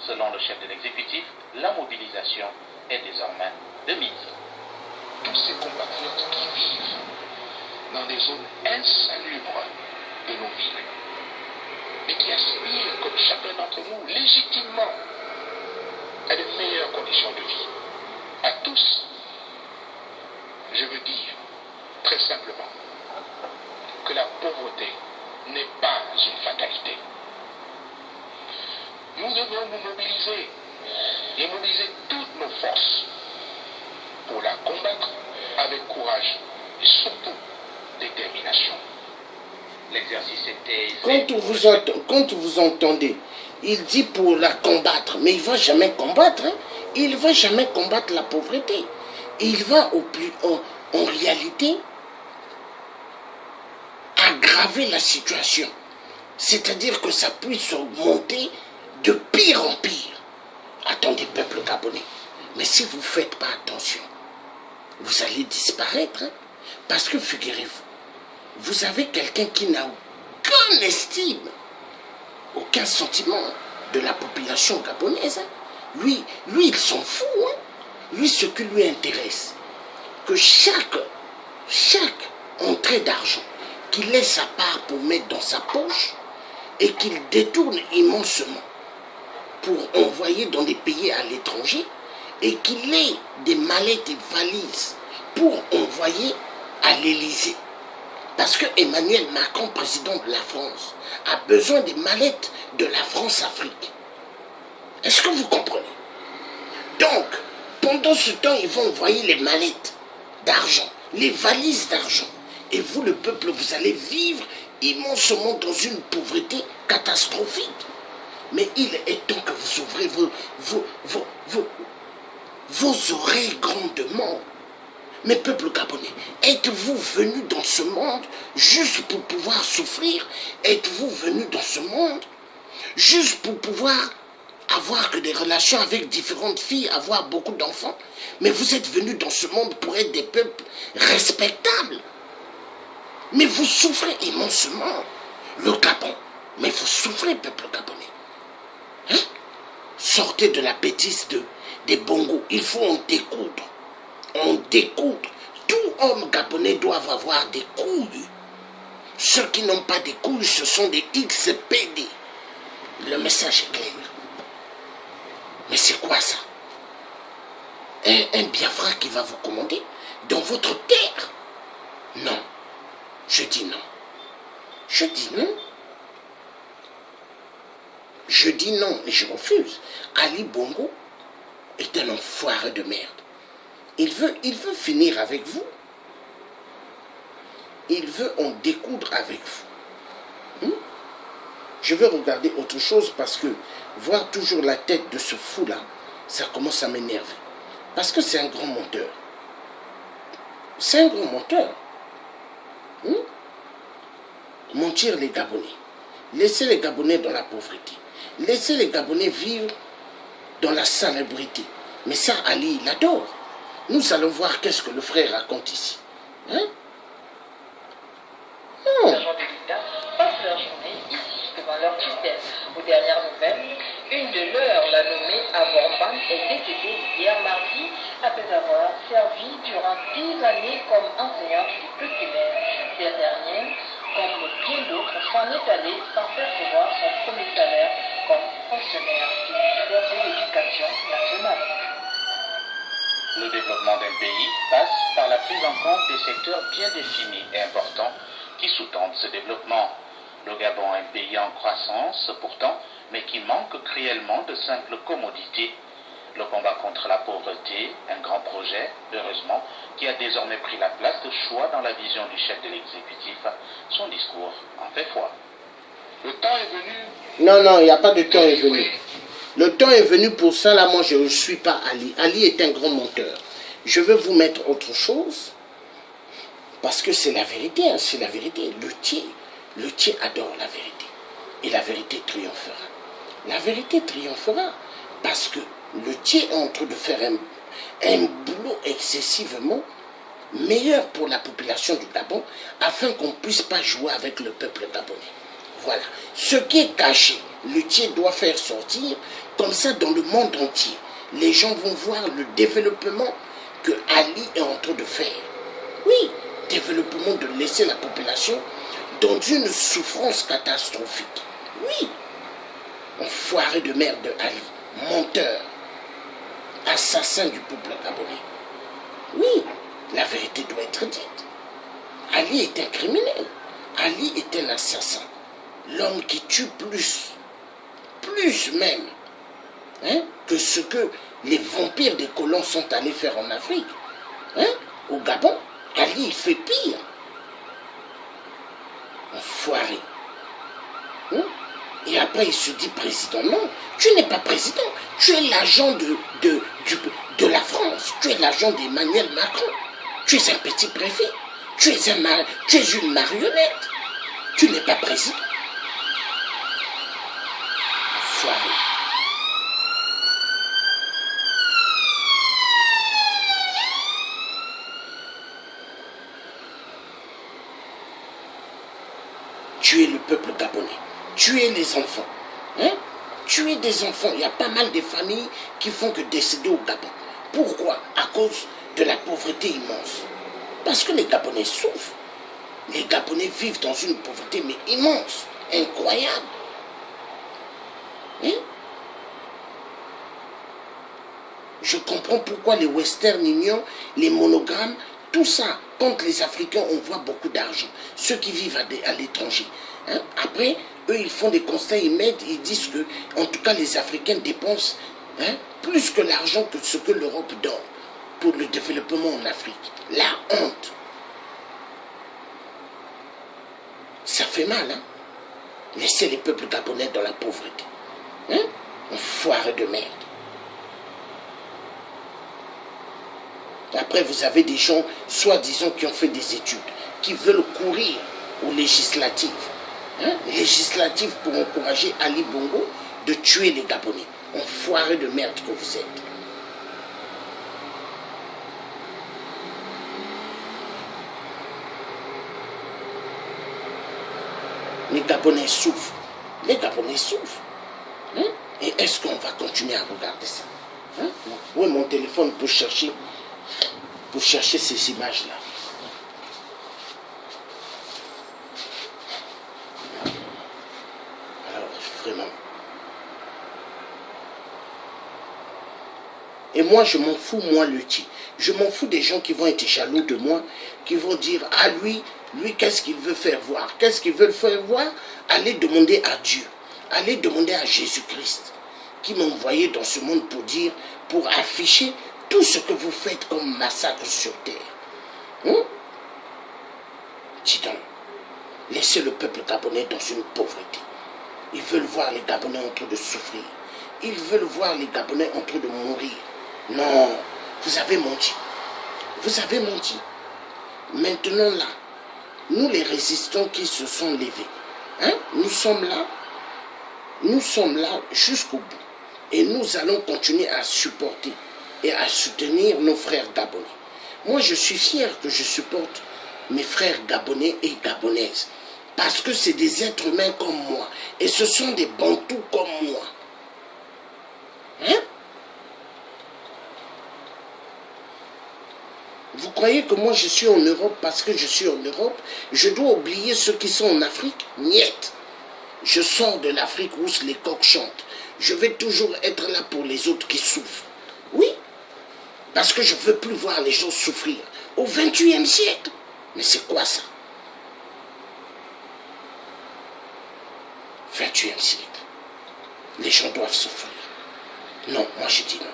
Selon le chef de l'exécutif, la mobilisation est désormais de mise. Tous ces compatriotes qui vivent dans des zones insalubres de nos villes, mais qui aspirent, comme chacun d'entre nous, légitimement à de meilleures conditions de vie. À tous, je veux dire très simplement que la pauvreté n'est pas une fatalité. Nous devons nous mobiliser et mobiliser toutes nos forces pour la combattre avec courage et surtout détermination. L'exercice était... Quand vous entendez, il dit pour la combattre, mais il ne va jamais combattre. Hein? Il ne va jamais combattre la pauvreté. Il va en réalité aggraver la situation. C'est-à-dire que ça puisse monter de pire en pire. Attendez, peuple gabonais. Mais si vous ne faites pas attention, vous allez disparaître. Hein? Parce que figurez-vous, vous avez quelqu'un qui n'a aucune estime, aucun sentiment de la population gabonaise. Hein? Lui, il s'en fout. Hein? Lui, ce qui lui intéresse, que chaque entrée d'argent qu'il ait sa part pour mettre dans sa poche et qu'il détourne immensément pour envoyer dans des pays à l'étranger et qu'il ait des mallettes et valises pour envoyer à l'Élysée. Parce que Emmanuel Macron, président de la France, a besoin des mallettes de la France-Afrique. Est-ce que vous comprenez? Donc, pendant ce temps, ils vont envoyer les mallettes d'argent, les valises d'argent. Et vous, le peuple, vous allez vivre immensément dans une pauvreté catastrophique. Mais il est temps que vous ouvrez vos oreilles grandement. Mais peuple gabonais, êtes-vous venu dans ce monde juste pour pouvoir souffrir? Êtes-vous venu dans ce monde juste pour pouvoir avoir que des relations avec différentes filles, avoir beaucoup d'enfants? Mais vous êtes venu dans ce monde pour être des peuples respectables. Mais vous souffrez immensément. Le Gabon, mais vous souffrez, peuple gabonais. Hein? Sortez de la bêtise des bongos. Il faut en découdre. En découdre. Tout homme gabonais doit avoir des couilles. Ceux qui n'ont pas des couilles, ce sont des XPD. Le message est clair. Mais c'est quoi ça? Un Biafra qui va vous commander dans votre terre? Non. Je dis non. Je dis non. Je dis non et je refuse. Ali Bongo est un enfoiré de merde. Il veut finir avec vous. Il veut en découdre avec vous. Je veux regarder autre chose parce que voir toujours la tête de ce fou-là, ça commence à m'énerver. Parce que c'est un grand menteur. C'est un grand menteur. Mentir les Gabonais. Laissez les Gabonais dans la pauvreté. Laissez les Gabonais vivre dans la salubrité. Mais ça, Ali, il adore. Nous allons voir qu'est-ce que le frère raconte ici. Hein? Les agents de l'État passent leur journée ici, devant leur tutelle. Aux dernières nouvelles, une de leurs, la nommée Aborban, est décédée hier mardi après avoir servi durant 10 années comme enseignante du primaire. Cette dernière, comme bien d'autres, s'en est allée sans percevoir son premier salaire comme fonctionnaire du ministère de l'Éducation nationale. Le développement d'un pays passe par la prise en compte des secteurs bien définis et importants qui sous-tendent ce développement. Le Gabon est un pays en croissance pourtant, mais qui manque cruellement de simples commodités. Le combat contre la pauvreté, un grand projet, heureusement, qui a désormais pris la place de choix dans la vision du chef de l'exécutif. Son discours en fait foi. Le temps est venu. Non, il n'y a pas de temps est venu. Le temps est venu pour ça, là, moi je ne suis pas Ali. Ali est un grand menteur. Je veux vous mettre autre chose Parce que c'est la vérité, hein, c'est la vérité. Le Thier adore la vérité. Et la vérité triomphera. La vérité triomphera. Parce que le Thier est en train de faire un boulot excessivement meilleur pour la population du Gabon, afin qu'on ne puisse pas jouer avec le peuple gabonais. Voilà. Ce qui est caché, le Thier doit faire sortir, comme ça dans le monde entier. Les gens vont voir le développement que Ali est en train de faire. Oui, développement de laisser la population dans une souffrance catastrophique. Oui, enfoiré de merde Ali, menteur, assassin du peuple gabonais. Oui, la vérité doit être dite. Ali est un criminel. Ali est un assassin. L'homme qui tue plus même, hein, que ce que les vampires des colons sont allés faire en Afrique. Hein, au Gabon, Ali il fait pire. Enfoiré. Hein? Et après il se dit président. Non, tu n'es pas président. Tu es l'agent de la France. Tu es l'agent d'Emmanuel Macron. Tu es un petit préfet. Tu es une marionnette. Tu n'es pas président. Enfoiré. Tuer le peuple gabonais, tuer les enfants, hein? Tuer des enfants. Il y a pas mal de familles qui font que décéder au Gabon. Pourquoi? À cause de la pauvreté immense. Parce que les Gabonais souffrent. Les Gabonais vivent dans une pauvreté mais immense, incroyable. Hein? Je comprends pourquoi les Western Union, les monogrammes, tout ça, quand les Africains, on voit beaucoup d'argent. Ceux qui vivent à l'étranger. Hein? Après, eux, ils font des constats, ils mettent, ils disent que, en tout cas, les Africains dépensent, hein, plus que l'argent que ce que l'Europe donne pour le développement en Afrique. La honte. Ça fait mal, hein? Laisser les peuples gabonais dans la pauvreté. Hein? Enfoiré de merde. Après, vous avez des gens, soi-disant, qui ont fait des études, qui veulent courir aux législatives. Hein? Législatives pour encourager Ali Bongo de tuer les Gabonais. Enfoiré de merde que vous êtes. Les Gabonais souffrent. Les Gabonais souffrent. Hein? Et est-ce qu'on va continuer à regarder ça? Hein? Où est mon téléphone pour chercher ces images-là? Alors, vraiment. Et moi, je m'en fous, moi, le Thier. Je m'en fous des gens qui vont être jaloux de moi, qui vont dire, ah, lui, qu'est-ce qu'il veut faire voir? Qu'est-ce qu'il veut faire voir? Allez demander à Dieu. Allez demander à Jésus-Christ, qui m'a envoyé dans ce monde pour afficher tout ce que vous faites comme massacre sur terre. Hein? Dis donc, laissez le peuple gabonais dans une pauvreté. Ils veulent voir les Gabonais en train de souffrir. Ils veulent voir les Gabonais en train de mourir. Non, vous avez menti. Vous avez menti. Maintenant là, nous les résistants qui se sont levés, hein, nous sommes là jusqu'au bout. Et nous allons continuer à supporter et à soutenir nos frères gabonais. Moi, je suis fier que je supporte mes frères gabonais et gabonaises. Parce que c'est des êtres humains comme moi. Et ce sont des bantous comme moi. Hein? Vous croyez que moi je suis en Europe parce que je suis en Europe? Je dois oublier ceux qui sont en Afrique? Niet. Je sors de l'Afrique où les coqs chantent. Je vais toujours être là pour les autres qui souffrent. Oui. Parce que je ne veux plus voir les gens souffrir. Au XXIe siècle. Mais c'est quoi ça? 20e siècle. Les gens doivent souffrir. Non, moi je dis non.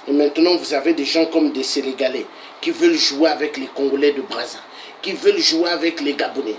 Et maintenant, vous avez des gens comme des Sénégalais qui veulent jouer avec les Congolais de Brazza, qui veulent jouer avec les Gabonais.